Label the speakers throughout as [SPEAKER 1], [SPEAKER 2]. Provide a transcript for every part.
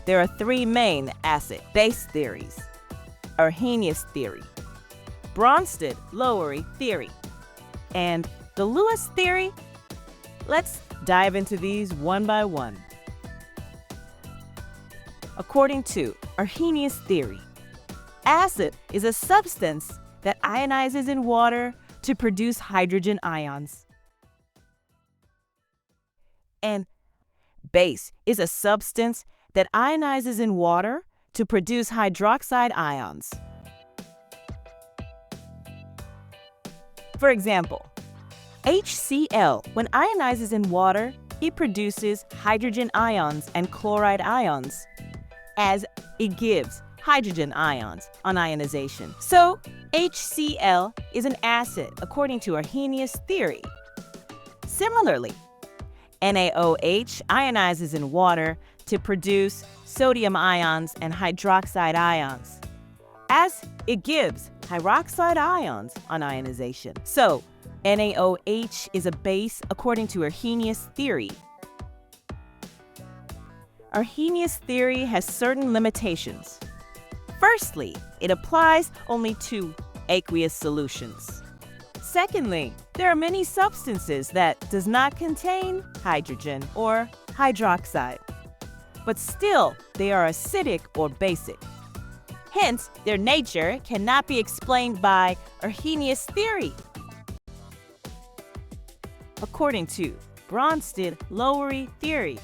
[SPEAKER 1] there are three main acid-base theories: Arrhenius theory, Bronsted-Lowery theory, and the Lewis theory. Let's dive into these one by one. According to Arrhenius theory, acid is a substance that ionizes in water to produce hydrogen ions. And base is a substance that ionizes in water to produce hydroxide ions. For example, HCl, when ionizes in water, it produces hydrogen ions and chloride ions, as it gives hydrogen ions on ionization. So, HCl is an acid according to Arrhenius theory. Similarly, NaOH ionizes in water to produce sodium ions and hydroxide ions, as it gives hydroxide ions on ionization. So, NaOH is a base according to Arrhenius theory. Arrhenius theory has certain limitations. Firstly, it applies only to aqueous solutions. Secondly, there are many substances that does not contain hydrogen or hydroxide, but still they are acidic or basic. Hence, their nature cannot be explained by Arrhenius theory. According to Bronsted-Lowry theory,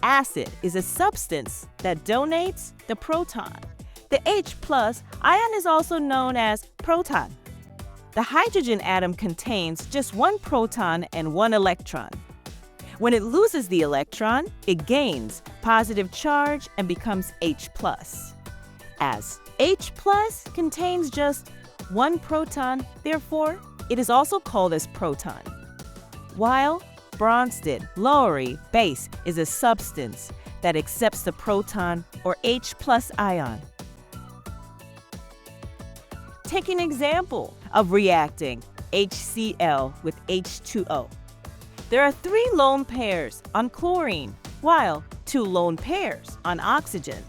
[SPEAKER 1] acid is a substance that donates the proton. The H+ ion is also known as proton. The hydrogen atom contains just one proton and one electron. When it loses the electron, it gains positive charge and becomes H+. As H+ contains just one proton, therefore, it is also called as proton. While Bronsted-Lowry base is a substance that accepts the proton or H+ ion. Take an example of reacting HCl with H2O. There are 3 lone pairs on chlorine, while 2 lone pairs on oxygen.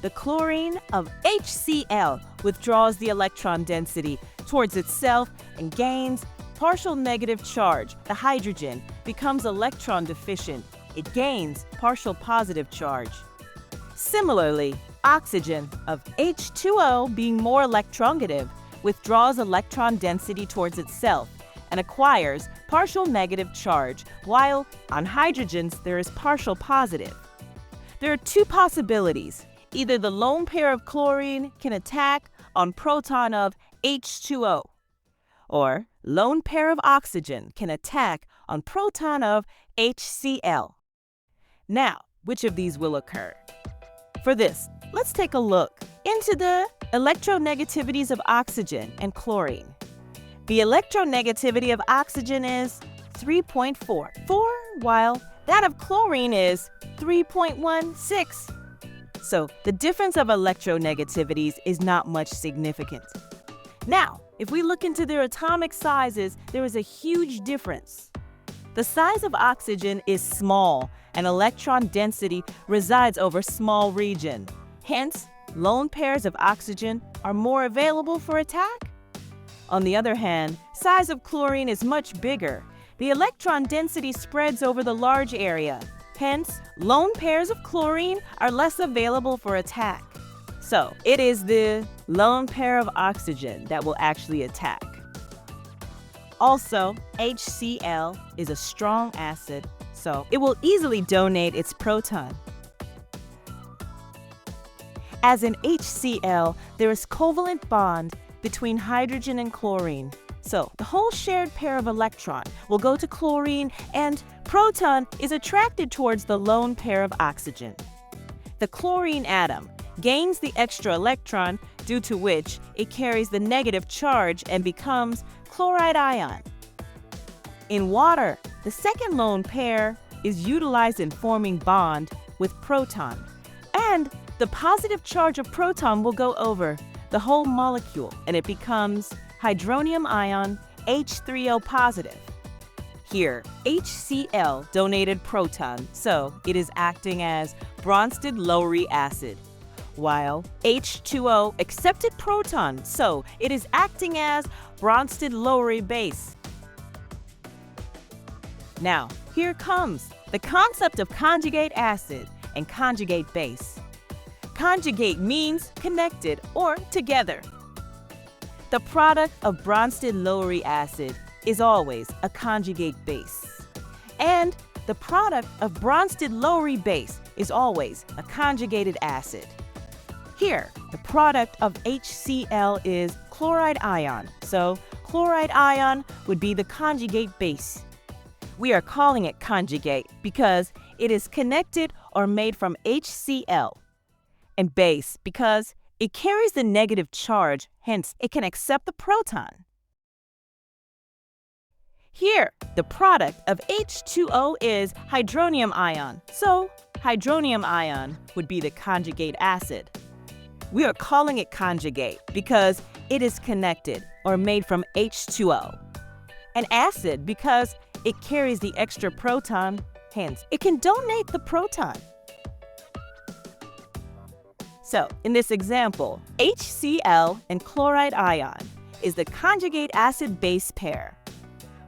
[SPEAKER 1] The chlorine of HCl withdraws the electron density towards itself and gains partial negative charge. The hydrogen becomes electron deficient. It gains partial positive charge. Similarly, oxygen of H2O, being more electronegative, withdraws electron density towards itself and acquires partial negative charge, while on hydrogens there is partial positive. There are 2 possibilities. Either the lone pair of chlorine can attack on proton of H2O, or lone pair of oxygen can attack on proton of HCl. Now, which of these will occur? For this, let's take a look into the electronegativities of oxygen and chlorine. The electronegativity of oxygen is 3.4, while that of chlorine is 3.16. So the difference of electronegativities is not much significant. Now, if we look into their atomic sizes, there is a huge difference. The size of oxygen is small, and electron density resides over small region. Hence, lone pairs of oxygen are more available for attack. On the other hand, size of chlorine is much bigger. The electron density spreads over the large area. Hence, lone pairs of chlorine are less available for attack. So, it is the lone pair of oxygen that will actually attack. Also, HCl is a strong acid, so it will easily donate its proton. As in HCl, there is covalent bond between hydrogen and chlorine. So, the whole shared pair of electron will go to chlorine, and proton is attracted towards the lone pair of oxygen. The chlorine atom gains the extra electron, due to which it carries the negative charge and becomes chloride ion. In water, the second lone pair is utilized in forming bond with proton, and the positive charge of proton will go over the whole molecule, and it becomes hydronium ion H3O positive. Here, HCl donated proton, so it is acting as Bronsted-Lowery acid, while H2O accepted proton, so it is acting as Bronsted-Lowry base. Now, here comes the concept of conjugate acid and conjugate base. Conjugate means connected or together. The product of Bronsted-Lowry acid is always a conjugate base, and the product of Bronsted-Lowry base is always a conjugated acid. Here, the product of HCl is chloride ion, so chloride ion would be the conjugate base. We are calling it conjugate because it is connected or made from HCl, and base because it carries the negative charge, hence it can accept the proton. Here, the product of H2O is hydronium ion, so hydronium ion would be the conjugate acid. We are calling it conjugate because it is connected or made from H2O. An acid because it carries the extra proton, hence it can donate the proton. So, in this example, HCl and chloride ion is the conjugate acid-base pair,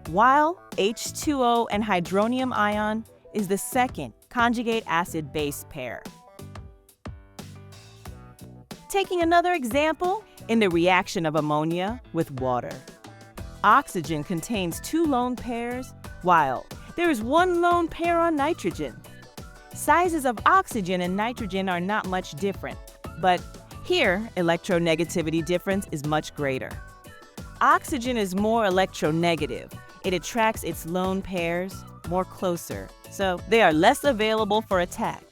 [SPEAKER 1] while H2O and hydronium ion is the second conjugate acid-base pair. Taking another example, in the reaction of ammonia with water. Oxygen contains 2 lone pairs, while there is 1 lone pair on nitrogen. Sizes of oxygen and nitrogen are not much different, but here, electronegativity difference is much greater. Oxygen is more electronegative. It attracts its lone pairs more closer, so they are less available for attack.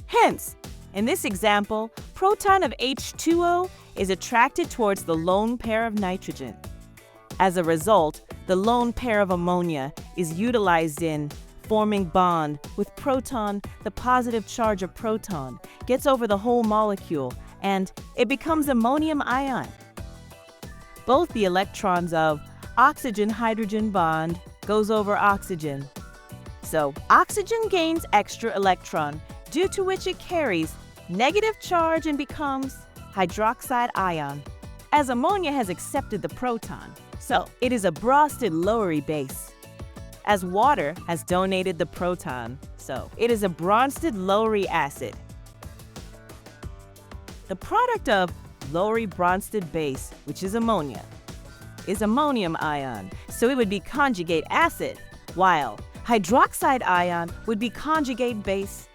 [SPEAKER 1] Hence, in this example, proton of H2O is attracted towards the lone pair of nitrogen. As a result, the lone pair of ammonia is utilized in forming bond with proton. The positive charge of proton gets over the whole molecule and it becomes ammonium ion. Both the electrons of oxygen-hydrogen bond goes over oxygen. So oxygen gains extra electron, due to which it carries negative charge and becomes hydroxide ion, as ammonia has accepted the proton. So it is a Bronsted-Lowry base, as water has donated the proton, so it is a Bronsted-Lowry acid. The product of Lowry-Bronsted base, which is ammonia, is ammonium ion, so it would be conjugate acid, while hydroxide ion would be conjugate base.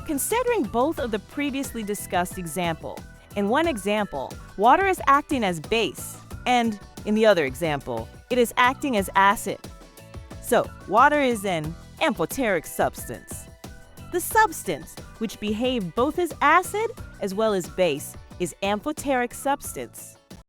[SPEAKER 1] Considering both of the previously discussed example, in one example, water is acting as base, and in the other example, it is acting as acid. So, water is an amphoteric substance. The substance, which behaved both as acid as well as base, is amphoteric substance.